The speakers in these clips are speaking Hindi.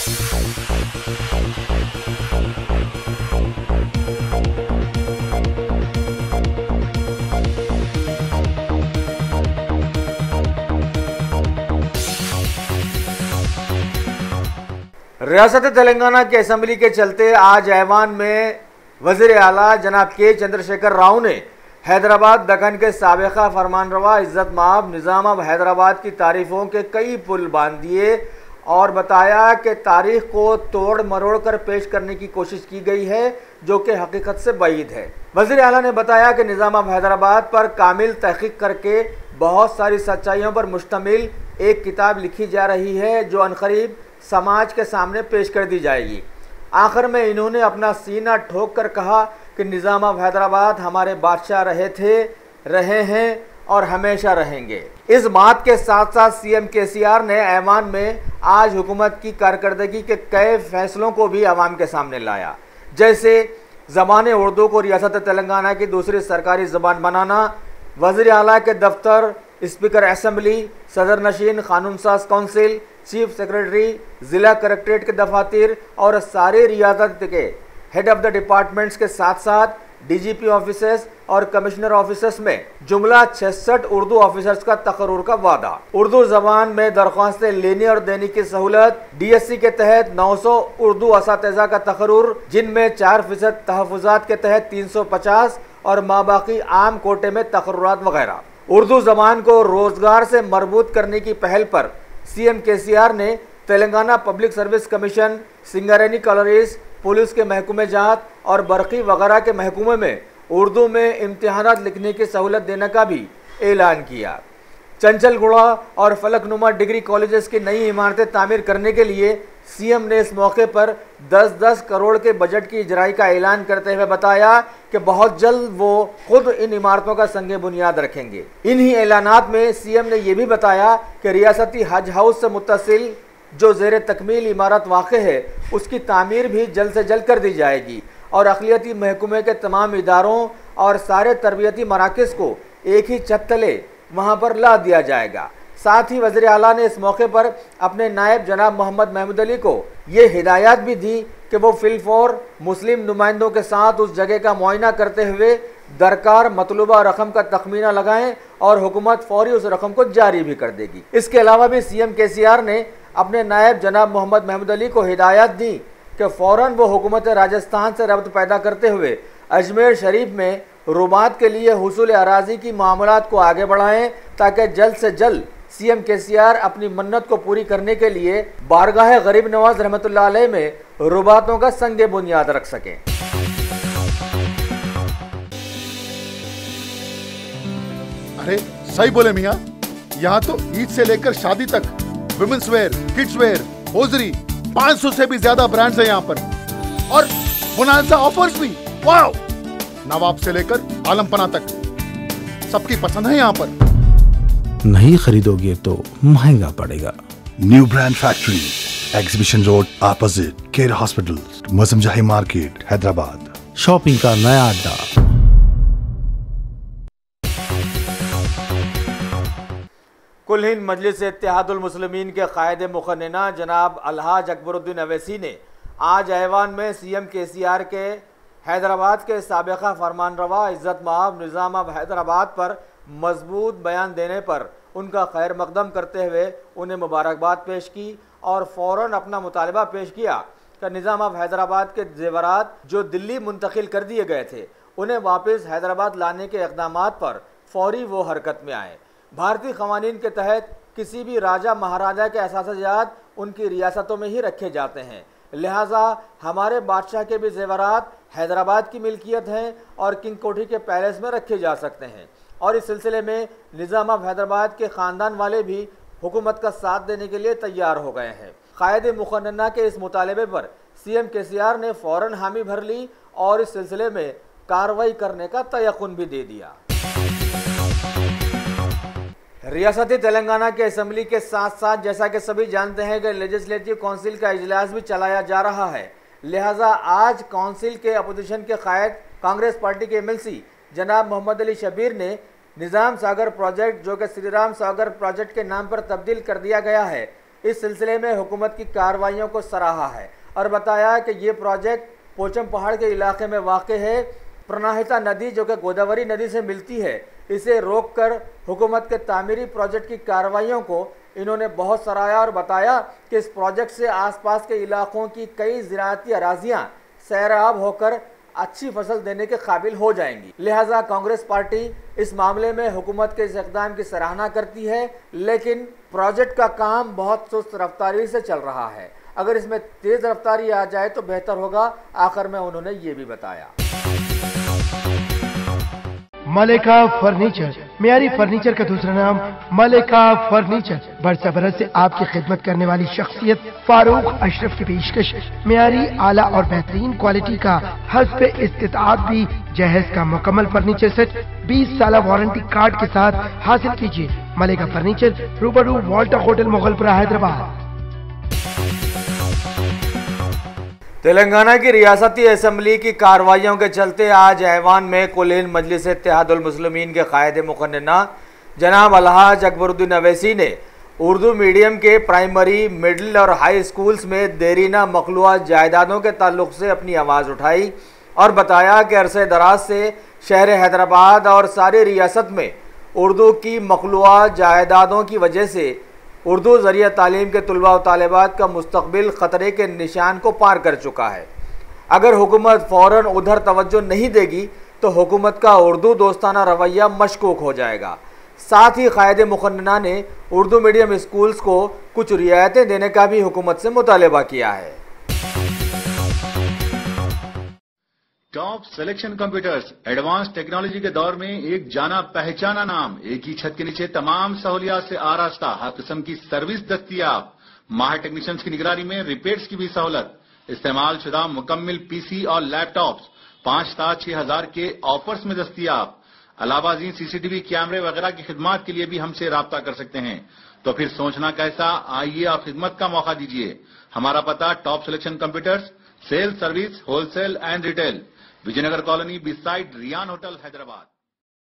रियासत तेलंगाना की असेंबली के चलते आज ऐवान में वज़ीर आला जनाब के चंद्रशेखर राव ने हैदराबाद दक्कन के साबिक़ा फरमानरवा इज़्ज़त माब निज़ाम अब हैदराबाद की तारीफ़ों के कई पुल बांध दिए और बताया कि तारीख़ को तोड़ मरोड़ कर पेश करने की कोशिश की गई है जो कि हकीकत से बाइद है। वज़ीर आला ने बताया कि निज़ाम अब हैदराबाद पर कामिल तहक़ीक़ करके बहुत सारी सच्चाइयों पर मुश्तमिल एक किताब लिखी जा रही है जो अनक़रीब समाज के सामने पेश कर दी जाएगी। आखिर में इन्होंने अपना सीना ठोक कर कहा कि निज़ाम अब हैदराबाद हमारे बादशाह रहे थे, रहे हैं और हमेशा रहेंगे। इस बात के साथ साथ सीएम केसीआर ने ऐवान में आज हुकूमत की कारकर्दगी के कई फैसलों को भी अवाम के सामने लाया, जैसे ज़बान उर्दू को रियासत तेलंगाना की दूसरी सरकारी ज़बान बनाना, वज़ीर आला के दफ्तर, स्पीकर असेंबली, सदर नशीन कानून साज काउंसिल, चीफ सेक्रेटरी, ज़िला कलेक्ट्रेट के दफातर और सारी रियासत के हेड ऑफ द डिपार्टमेंट्स के साथ साथ डीजीपी ऑफिसर्स और कमिश्नर ऑफिसर्स में जुमला 66 उर्दू ऑफिसर्स का तकर्रुर का वादा। उर्दू जबान में दरख्वास्तें लेने और देने की सहूलत, डीएससी के तहत 900 उर्दू असातिज़ा का तकर्रुर जिनमें 4% तहफ़्फ़ुज़ात के तहत 350 और माबाकी आम कोटे में तकर्रुरात वगैरह। उर्दू जबान को रोजगार से मरबूत करने की पहल पर सीएम केसीआर ने Telangana public service commission, Singareni college, police के महकमे जात और बरकी वगैरह के महकमे में उर्दू में इम्तिहानात लिखने की सहूलत देने का भी ऐलान किया। चंचलगुड़ा और फलकनुमा डिग्री कॉलेजेस की नई इमारतें तामीर करने के लिए सीएम ने इस मौके पर 10-10 करोड़ के बजट की इजराई का ऐलान करते हुए बताया कि बहुत जल्द वो खुद इन इमारतों का संगे बुनियाद रखेंगे। इन्हीं ऐलानात में सीएम ने यह भी बताया कि रियासती हज हाउस से मुत्तसिल जो ज़ेर तकमील इमारत वाक़ है उसकी तामीर भी जल्द से जल्द कर दी जाएगी और अक़लियती महकमे के तमाम इदारों और सारे तरबियती मराकज़ को एक ही छत तले वहाँ पर ला दिया जाएगा। साथ ही वज़ीर आला ने इस मौके पर अपने नायब जनाब मोहम्मद महमूद अली को ये हिदायत भी दी कि वो फिलफौर मुस्लिम नुमाइंदों के साथ उस जगह का मुआयना करते हुए दरकार मतलूबा रकम का तखमीना लगाएं और हुकूमत फौरी उस रकम को जारी भी कर देगी। इसके अलावा भी सीएम केसीआर ने अपने नायब जनाब मोहम्मद महमूद अली को हिदायत दी कि फ़ौरन वो हुकूमत राजस्थान से रब्त पैदा करते हुए अजमेर शरीफ में रुबात के लिए हुसूल अराज़ी की मामलात को आगे बढ़ाएं ताकि जल्द से जल्द सीएम केसीआर अपनी मन्नत को पूरी करने के लिए बारगाह गरीब नवाज रहमतुल्लाह अलैह में रुबातों का संगे बुनियाद रख सकें। अरे सही बोले मियाँ, यहाँ तो ईद से लेकर शादी तक women's wear, kids wear, hosiery 500 से भी ज्यादा ब्रांड्स हैं यहाँ पर और बोनांजा ऑफर्स भी। वाओ! नवाब से लेकर आलमपना तक सबकी पसंद है यहाँ पर। नहीं खरीदोगे तो महंगा पड़ेगा। New brand factory, exhibition road opposite care hospital, Moazzam Jahi market, Hyderabad. Shopping का नया अड्डा। कुल हिंद मजलिस इत्तेहादुल मुस्लिमीन के कायद मुखन्ना जनाब अलहाज अकबरुद्दीन अवैसी ने आज ऐवान में सीएम केसीआर के हैदराबाद के साबिक़ा फरमानरवा इज़्ज़त माब निज़ाम अब हैदराबाद पर मजबूत बयान देने पर उनका खैर मकदम करते हुए उन्हें मुबारकबाद पेश की और फ़ौरन अपना मुतालबा पेश किया कि निज़ाम अब हैदराबाद के ज़ेवरात जो दिल्ली मुंतकिल कर दिए गए थे उन्हें वापस हैदराबाद लाने के इक़दामात पर फौरी वो हरकत में आए। भारतीय क़वानीन के तहत किसी भी राजा महाराजा के असासाजात उनकी रियासतों में ही रखे जाते हैं, लिहाजा हमारे बादशाह के भी ज़ेवरात हैदराबाद की मिल्कियत हैं और किंग कोठी के पैलेस में रखे जा सकते हैं। और इस सिलसिले में निज़ाम अब हैदराबाद के ख़ानदान वाले भी हुकूमत का साथ देने के लिए तैयार हो गए हैं। कायदे मुखन्ना के इस मुतालबे पर सीएम केसीआर ने फ़ौरन हामी भर ली और इस सिलसिले में कार्रवाई करने का तयक़ुन भी दे दिया। रियासती तेलंगाना के असेंबली के साथ साथ जैसा कि सभी जानते हैं कि लेजिस्लेटिव काउंसिल का इजलास भी चलाया जा रहा है, लिहाजा आज काउंसिल के अपोजिशन के कायद कांग्रेस पार्टी के एमएलसी जनाब मोहम्मद अली शबीर ने निज़ाम सागर प्रोजेक्ट जो कि श्री राम सागर प्रोजेक्ट के नाम पर तब्दील कर दिया गया है, इस सिलसिले में हुकूमत की कार्रवाइयों को सराहा है और बताया कि ये प्रोजेक्ट पोचम पहाड़ के इलाके में वाक़ है। प्रनाहिता नदी जो कि गोदावरी नदी से मिलती है, इसे रोककर हुकूमत के तामीरी प्रोजेक्ट की कार्रवाइयों को इन्होंने बहुत सराहा और बताया कि इस प्रोजेक्ट से आसपास के इलाकों की कई ज़राअती अराजियाँ सैराब होकर अच्छी फसल देने के काबिल हो जाएंगी। लिहाजा कांग्रेस पार्टी इस मामले में हुकूमत के इस इक़दाम की सराहना करती है, लेकिन प्रोजेक्ट का काम बहुत सुस्त रफ्तारी से चल रहा है। अगर इसमें तेज़ रफ्तारी आ जाए तो बेहतर होगा। आखिर में उन्होंने ये भी बताया। मलिका फर्नीचर, मियारी फर्नीचर का दूसरा नाम मलिका फर्नीचर, बरसा बरस से आपकी खिदमत करने वाली शख्सियत फारूक अशरफ की पेशकश मियारी आला और बेहतरीन क्वालिटी का हस्ब इस्तिताअत भी जहेज का मुकम्मल फर्नीचर सेट 20 साल वारंटी कार्ड के साथ हासिल कीजिए। मलिका फर्नीचर, रूबरू वॉल्टर होटल, मुगलपुरा, हैदराबाद। तेलंगाना की रियासती असम्बली की कार्रवाइयों के चलते आज ऐवान में कुलीन मजलिस इत्तेहादुल मुस्लिमीन के कायदे मुक़न्नना जनाब अलहाज अकबरुद्दीन अवैसी ने उर्दू मीडियम के प्राइमरी, मिडिल और हाई स्कूल्स में देरीना मखलूआ जायदादों के ताल्लुक़ से अपनी आवाज़ उठाई और बताया कि अरसे दराज से शहर हैदराबाद और सारी रियासत में उर्दू की मखलूआ जायदादों की वजह से उर्दू ज़रिया तालीम के तलबा व तालिबात का मुस्तकबिल ख़तरे के निशान को पार कर चुका है। अगर हुकूमत फ़ौरन उधर तवज्जो नहीं देगी तो हुकूमत का उर्दू दोस्ताना रवैया मशकूक हो जाएगा। साथ ही कायदे मुक़न्नना ने उर्दू मीडियम स्कूल्स को कुछ रियायतें देने का भी हुकूमत से मुतालबा किया है। Top selection computers advance technology के दौर में एक जाना पहचाना नाम, एक ही छत के नीचे तमाम सहूलियात से आरास्ता, हर किस्म की सर्विस दस्तियाब, माहिर टेक्नीशियंस की निगरानी में रिपेयर्स की भी सहूलत, इस्तेमाल शुदा मुकम्मल पीसी और लैपटॉप्स 5,6,000 के ऑफर्स में दस्तियाब। अलावा सीसीटीवी कैमरे वगैरह की खिदमत के लिए भी हमसे राब्ता कर सकते हैं। तो फिर सोचना कैसा, आइए आप खिदमत का मौका दीजिए। हमारा पता top selection computers, sale service, wholesale and retail, Vijayanagar colony beside Riyan hotel, Hyderabad.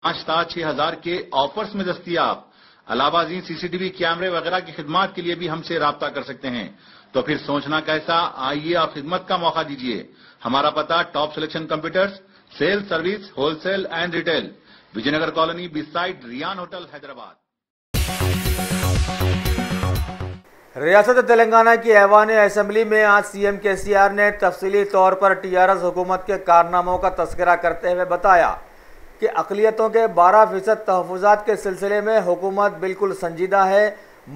5,6,000 के ऑफर्स में दस्तियाब। अलावा सीसीटीवी कैमरे वगैरह की खिदमत के लिए भी हमसे राब्ता कर सकते हैं। तो फिर सोचना कैसा, आइए आप खिदमत का मौका दीजिए। हमारा पता top selection computers, sale service, wholesale and retail, Vijayanagar colony beside Riyan hotel, Hyderabad. रियासत तेलंगाना की ऐवान असम्बली में आज सीएम केसीआर ने तफसीली तौर पर टीआरएस हुकूमत के कारनामों का तस्करा करते हुए बताया कि अक़लियतों के 12% तहफ़्फ़ुज़ात के सिलसिले में हुकूमत बिल्कुल संजीदा है।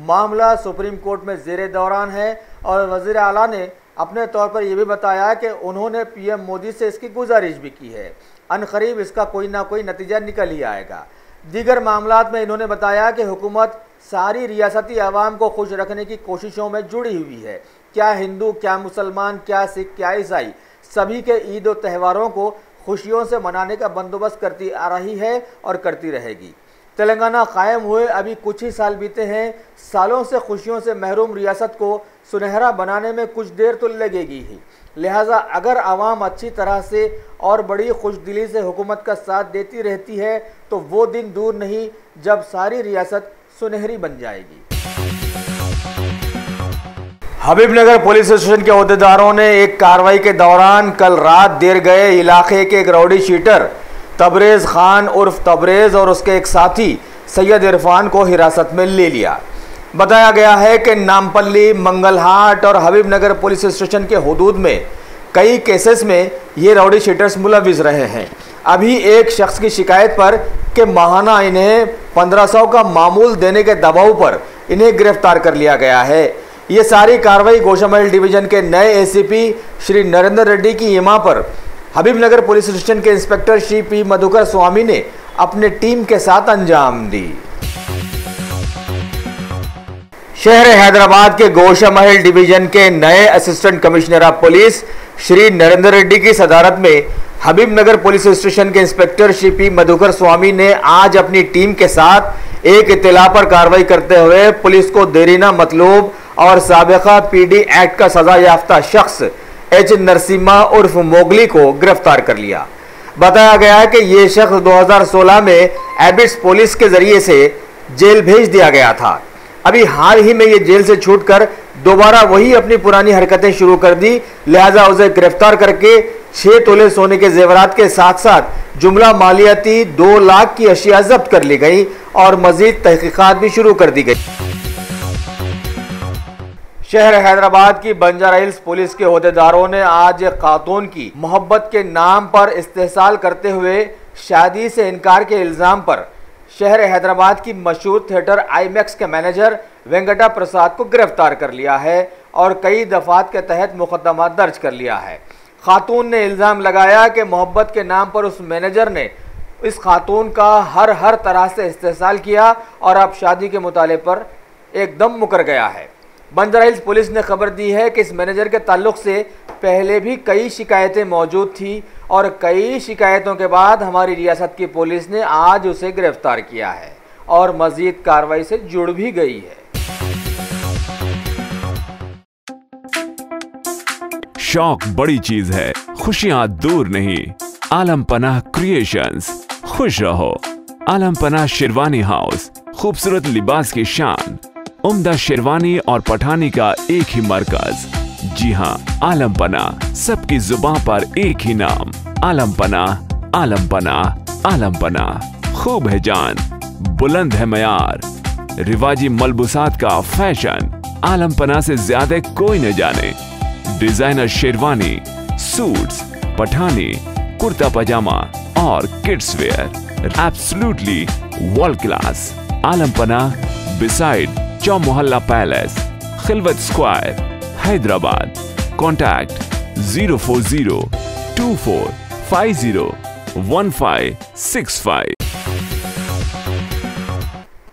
मामला सुप्रीम कोर्ट में ज़ेरे दौरान है और वज़ीर आला ने अपने तौर पर यह भी बताया कि उन्होंने पीएम मोदी से इसकी गुजारिश भी की है। अनकरीब इसका कोई ना कोई नतीजा निकल ही आएगा। दीगर मामलात में इन्होंने बताया कि हुकूमत सारी रियासती आवाम को खुश रखने की कोशिशों में जुड़ी हुई है। क्या हिंदू, क्या मुसलमान, क्या सिख, क्या ईसाई, सभी के ईद और त्योहारों को खुशियों से मनाने का बंदोबस्त करती आ रही है और करती रहेगी। तेलंगाना कायम हुए अभी कुछ ही साल बीते हैं। सालों से खुशियों से महरूम रियासत को सुनहरा बनाने में कुछ देर तो लगेगी ही। लिहाजा अगर आवाम अच्छी तरह से और बड़ी खुशदिली से हुकूमत का साथ देती रहती है तो वो दिन दूर नहीं जब सारी रियासत सुनहरी बन जाएगी। हबीबनगर पुलिस स्टेशन के अहदेदारों ने एक कार्रवाई के दौरान कल रात देर गए इलाके के एक रउडी शीटर तबरेज़ खान उर्फ तबरेज़ और उसके एक साथी सैयद इरफान को हिरासत में ले लिया। बताया गया है कि नामपल्ली, मंगलहाट और हबीबनगर पुलिस स्टेशन के हुदूद में कई केसेस में ये रउडी शीटर्स मुलविस रहे हैं। अभी एक शख्स की शिकायत पर कि माहाना इन्हें 1500 का मामूल देने के दबाव पर इन्हें गिरफ्तार कर लिया गया है। ये सारी कार्रवाई गोशामहल डिवीजन के नए एसीपी श्री नरेंद्र रेड्डी की इमा पर हबीबनगर पुलिस स्टेशन के इंस्पेक्टर श्री पी मधुकर स्वामी ने अपने टीम के साथ अंजाम दी। शहर हैदराबाद के गोशामहल डिवीजन के नए assistant commissioner of police Shri Narendra Reddy की सदारत में हबीबनगर पुलिस स्टेशन के इंस्पेक्टर श्री पी मधुकर स्वामी ने आज अपनी टीम के साथ एक इत्तला पर कार्रवाई करते हुए पुलिस को देरीना मतलूब और साबिका पीडी एक्ट का सजा याफ्ता शख्स एच नरसिम्हा उर्फ मोगली को गिरफ्तार कर लिया। बताया गया है कि ये शख्स 2016 में एबिट्स पुलिस के जरिए से जेल भेज दिया गया था। अभी हाल ही में ये जेल से छूटकर दोबारा वही अपनी पुरानी हरकतें शुरू कर दी, लिहाजा उसे गिरफ्तार करके 6 तोले सोने के जेवरात के साथ साथ जुमला मालियाती 2 लाख की अशिया जब्त कर ली गई और मजीद तहकीकात भी शुरू कर दी गई। शहर हैदराबाद की बंजारा हिल्स पुलिस के ओहदेदारों ने आज एक खातून की मोहब्बत के नाम पर इस्तेहसाल करते हुए शादी से इनकार के इल्जाम पर शहर हैदराबाद की मशहूर थिएटर आईमैक्स के मैनेजर वेंकटा प्रसाद को गिरफ्तार कर लिया है और कई दफात के तहत मुकदमा दर्ज कर लिया है। खातून ने इल्ज़ाम लगाया कि मोहब्बत के नाम पर उस मैनेजर ने इस खातून का हर तरह से इस्तेहसाल किया और अब शादी के मुताले पर एकदम मुकर गया है। बंजारा हिल्स पुलिस ने खबर दी है कि इस मैनेजर के ताल्लुक से पहले भी कई शिकायतें मौजूद थी और कई शिकायतों के बाद हमारी रियासत की पुलिस ने आज उसे गिरफ्तार किया है और मजीद कार्रवाई से जुड़ भी गई है। शौक बड़ी चीज है, खुशियां दूर नहीं। आलम पनाह क्रिएशंस, खुश रहो। आलम पनाह शेरवानी हाउस, खूबसूरत लिबास की शान, उम्दा शेरवानी और पठानी का एक ही मरकज। जी हाँ, आलम पनाह, सबकी जुबान पर एक ही नाम, आलम पनाह, आलम पनाह, आलम पनाह। खूब है जान, बुलंद है मयार, रिवाजी मलबूसात का फैशन, आलम पनाह से ज्यादा कोई न जाने। Designer sherwani, suits, Pathani, kurta pyjama और kids wear, absolutely world class. Alam Panah beside Chow Mohalla palace, Khilwat square, Hyderabad. Contact 04024501565।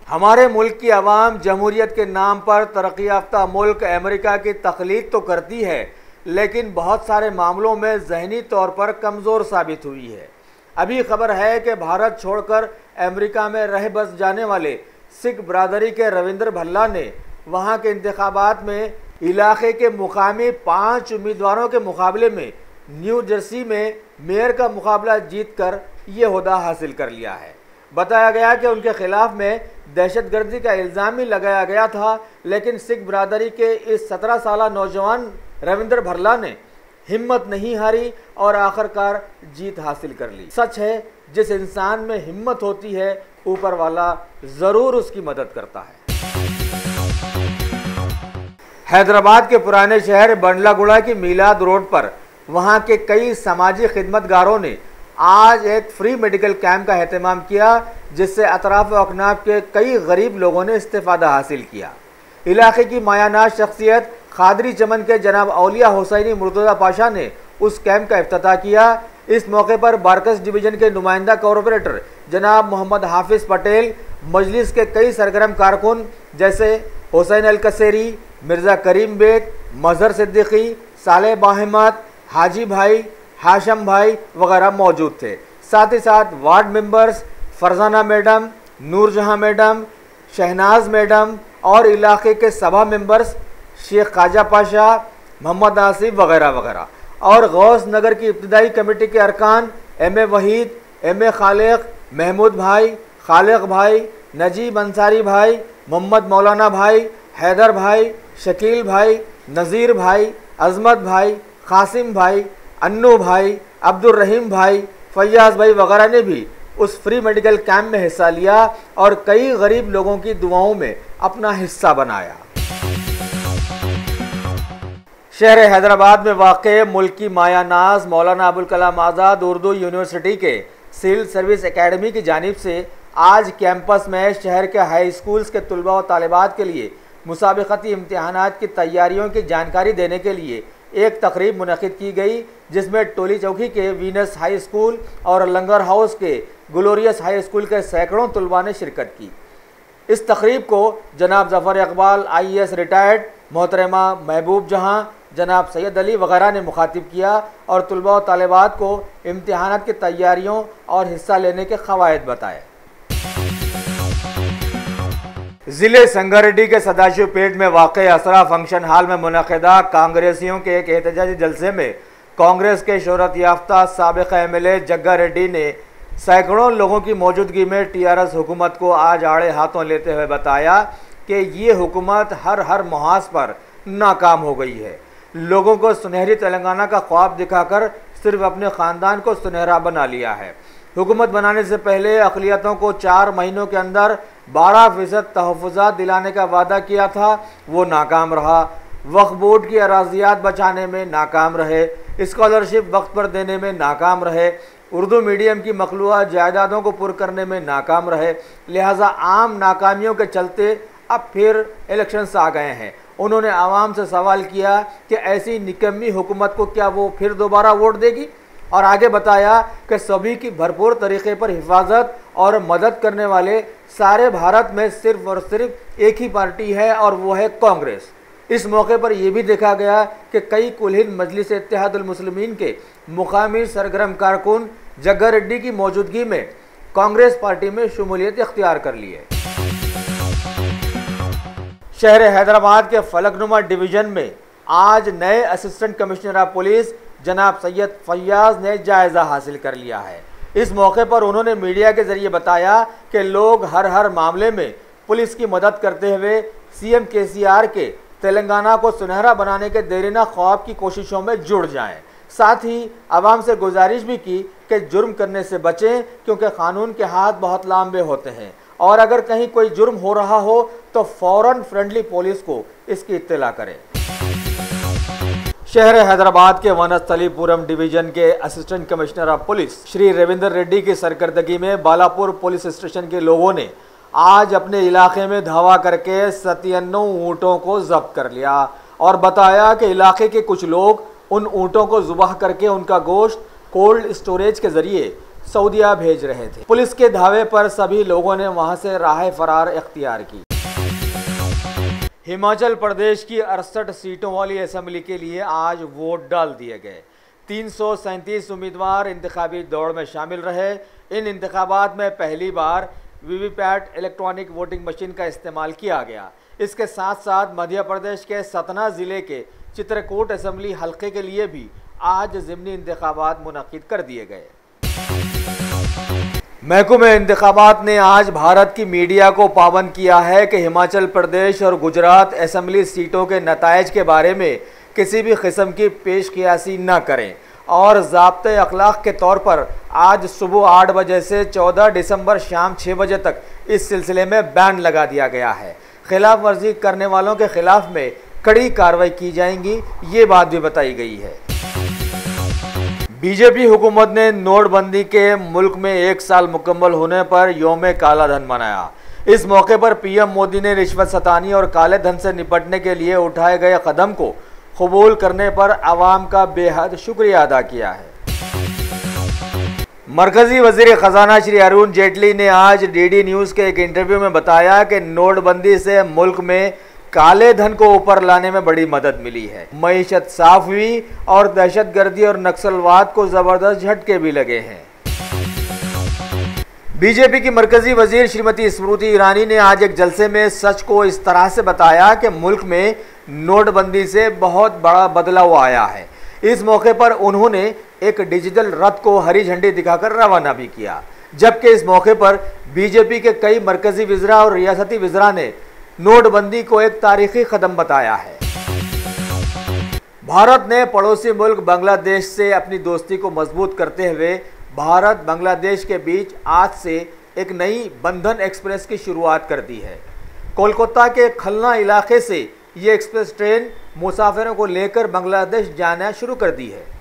हमारे मुल्क की आवाम जमहूरियत के नाम पर तरक्की याफ्ता मुल्क अमेरिका की तकलीद तो करती है, लेकिन बहुत सारे मामलों में जहनी तौर पर कमज़ोर साबित हुई है। अभी खबर है कि भारत छोड़कर अमेरिका में रह बस जाने वाले सिख बरादरी के रविंद्र भल्ला ने वहां के इंतखाबात में इलाके के मुकामी 5 उम्मीदवारों के मुकाबले में न्यू जर्सी में मेयर का मुकाबला जीतकर ये ओहदा हासिल कर लिया है। बताया गया कि उनके खिलाफ में दहशतगर्दी का इल्ज़ाम भी लगाया गया था, लेकिन सिख बरादरी के इस 17 साला नौजवान रविंद्र भल्ला ने हिम्मत नहीं हारी और आखिरकार जीत हासिल कर ली। सच है, जिस इंसान में हिम्मत होती है ऊपर वाला जरूर उसकी मदद करता है। हैदराबाद के पुराने शहर बंडलागुड़ा की मीलाद रोड पर वहां के कई समाजी खिदमतगारों ने आज एक फ्री मेडिकल कैंप का एहतमाम किया, जिससे अतराफ व अकनाफ के कई गरीब लोगों ने इस्तेफादा हासिल किया। इलाके की मायानाज शख्सियत खादरी चमन के जनाब औलिया हुसैनी मुर्तज़ा पाशा ने उस कैंप का इफ्तिताह किया। इस मौके पर बारकस डिवीजन के नुमाइंदा कॉरपोरेटर जनाब मोहम्मद हाफिज पटेल, मजलिस के कई सरगर्म कारकुन जैसे हुसैन अल कसेरी, मिर्ज़ा करीम बेग, मजहर सिद्दीकी, साले बाहिमत, हाजी भाई, हाशम भाई वगैरह मौजूद थे। साथ ही साथ ward members Farzana madam, Noorjahan madam, Shahnaz madam और इलाके के सभा मेंबर्स शेख ख्वाजा पाशा, मोहम्मद आसिफ वगैरह वगैरह और गौस नगर की इब्तिदाई कमेटी के अरकान एम.ए. वहीद, एम.ए. खालिक, महमूद भाई, खालिक भाई, नजीब अंसारी भाई, मोहम्मद मौलाना भाई, हैदर भाई, शकील भाई, नज़ीर भाई, अजमत भाई, कासिम भाई, अन्नू भाई, अब्दुल रहीम भाई, फैयाज भाई वगैरह ने भी उस फ्री मेडिकल कैंप में हिस्सा लिया और कई गरीब लोगों की दुआओं में अपना हिस्सा बनाया। शहर हैदराबाद में वाक़े मुल्क की मायानाज मौलाना अबुल कलाम आज़ाद उर्दू यूनिवर्सिटी के सिविल सर्विस एकेडमी की जानिब से आज कैंपस में शहर के हाई स्कूल्स के तलबा व तालिबात के लिए मुसाबिक़ती इम्तिहानात की तैयारियों की जानकारी देने के लिए एक तकरीब मुनक़िद की गई, जिसमें टोली चौकी के वीनस हाई स्कूल और लंगर हाउस के ग्लोरियस हाई स्कूल के सैकड़ों तलबा ने शिरकत की। इस तकरीब को जनाब ज़फ़र इकबाल IAS रिटायर्ड, मोहतरमा महबूब जहां, जनाब सैयद अली वगैरह ने मुखातिब किया और तलबा व तालिबात को इम्तिहानात की तैयारियों और हिस्सा लेने के क़वायद बताए। ज़िले संगारेड्डी के सदाशिवपेट में वाक़े असरा फंक्शन हॉल में मुनक़िदा कांग्रेसियों के एक एहतजाजी जलसे में कांग्रेस के शोहरत याफ्ता साबिक़ MLA जग्गा रेड्डी ने सैकड़ों लोगों की मौजूदगी में TRS हुकूमत को आज आड़े हाथों लेते हुए बताया कि ये हुकूमत हर मुहाज पर नाकाम हो गई है। लोगों को सुनहरी तेलंगाना का ख्वाब दिखाकर सिर्फ अपने ख़ानदान को सुनहरा बना लिया है। हुकूमत बनाने से पहले अक़लियतों को 4 महीनों के अंदर 12% तहफ़्फ़ुज़ात दिलाने का वादा किया था, वो नाकाम रहा। वक्फ बोर्ड की अराज़ियात बचाने में नाकाम रहे, स्कॉलरशिप वक्त पर देने में नाकाम रहे, उर्दू मीडियम की मखलूआ जायदादों को पुर करने में नाकाम रहे। लिहाजा आम नाकामियों के चलते अब फिर इलेक्शंस आ गए हैं। उन्होंने आवाम से सवाल किया कि ऐसी निकम्मी हुकूमत को क्या वो फिर दोबारा वोट देगी, और आगे बताया कि सभी की भरपूर तरीके पर हिफाजत और मदद करने वाले सारे भारत में सिर्फ और सिर्फ एक ही पार्टी है और वो है कांग्रेस। इस मौके पर यह भी देखा गया कि कई कुल-हिंद मजलिस इत्तेहादुल मुस्लिमीन के मुकामी सरगर्म कारकुन जग्गा रेड्डी की मौजूदगी में कांग्रेस पार्टी में शमूलियत इख्तियार कर ली है। शहर हैदराबाद के फलकनुमा डिवीजन में आज नए असिस्टेंट कमिश्नर ऑफ पुलिस जनाब सैयद फैयाज ने जायजा हासिल कर लिया है। इस मौके पर उन्होंने मीडिया के जरिए बताया कि लोग हर मामले में पुलिस की मदद करते हुए सीएम केसीआर के तेलंगाना को सुनहरा बनाने के देरीना ख्वाब की कोशिशों में जुड़ जाएं। साथ ही आवाम से गुजारिश भी की कि जुर्म करने से बचें, क्योंकि कानून के हाथ बहुत लंबे होते हैं और अगर कहीं कोई जुर्म हो रहा हो तो फौरन फ्रेंडली पुलिस को इसकी इत्तला करें। शहर हैदराबाद के वनस्थलीपुरम डिवीजन के assistant commissioner of police Shri Ravindra Reddy की सरकर्दगी में बालापुर पुलिस स्टेशन के लोगों ने आज अपने इलाके में धावा करके 97 ऊँटों को जब्त कर लिया और बताया कि इलाके के कुछ लोग उन ऊँटों को ज़ुबाह करके उनका गोश्त कोल्ड स्टोरेज के जरिए सऊदीया भेज रहे थे। पुलिस के धावे पर सभी लोगों ने वहां से राह फरार इख्तियार की। हिमाचल प्रदेश की 68 सीटों वाली असेंबली के लिए आज वोट डाल दिए गए। 337 उम्मीदवार इंतखाबी दौड़ में शामिल रहे। इन इंतखाबात में पहली बार वीवीपैट इलेक्ट्रॉनिक वोटिंग मशीन का इस्तेमाल किया गया। इसके साथ साथ मध्य प्रदेश के सतना ज़िले के चित्रकूट असेंबली हल्के के लिए भी आज ज़िमनी इंतखाबात मुनक्किद कर दिए गए। महकमे इंतखाबात ने आज भारत की मीडिया को पाबंद किया है कि हिमाचल प्रदेश और गुजरात असेंबली सीटों के नताइज के बारे में किसी भी किस्म की पेशकियासी न करें और ज़ाब्ते अखलाक के तौर पर आज सुबह 8 बजे से 14 दिसंबर शाम 6 बजे तक इस सिलसिले में बैन लगा दिया गया है। खिलाफ वर्जी करने वालों के खिलाफ में कड़ी कार्रवाई की जाएंगी, ये बात भी बताई गई है। बीजेपी हुकूमत ने नोटबंदी के मुल्क में 1 साल मुकम्मल होने पर यौम काला धन मनाया। इस मौके पर पीएम मोदी ने रिश्वत सतानी और काले धन से निपटने के लिए उठाए गए कदम को कबूल करने पर आवाम का बेहद शुक्रिया अदा किया है। मरकजी वजीर खजाना श्री अरुण जेटली ने आज डीडी न्यूज़ के एक इंटरव्यू में बताया कि नोटबंदी से मुल्क में काले धन को ऊपर लाने में बड़ी मदद मिली है। मईशत साफ हुई और दहशतगर्दी और नक्सलवाद को जबरदस्त झटके भी लगे हैं। बीजेपी की मरकजी वजीर श्रीमती स्मृति ईरानी ने आज एक जलसे में सच को इस तरह से बताया कि मुल्क में नोटबंदी से बहुत बड़ा बदलाव आया है। इस मौके पर उन्होंने एक डिजिटल रथ को हरी झंडी दिखाकर रवाना भी किया, जबकि इस मौके पर बीजेपी के कई मरकजी वज़रा और रियासती वज़रा ने नोटबंदी को एक तारीखी कदम बताया है। भारत ने पड़ोसी मुल्क बांग्लादेश से अपनी दोस्ती को मजबूत करते हुए भारत बांग्लादेश के बीच आज से एक नई बंधन एक्सप्रेस की शुरुआत कर दी है। कोलकाता के खलना इलाके से ये एक्सप्रेस ट्रेन मुसाफिरों को लेकर बांग्लादेश जाना शुरू कर दी है।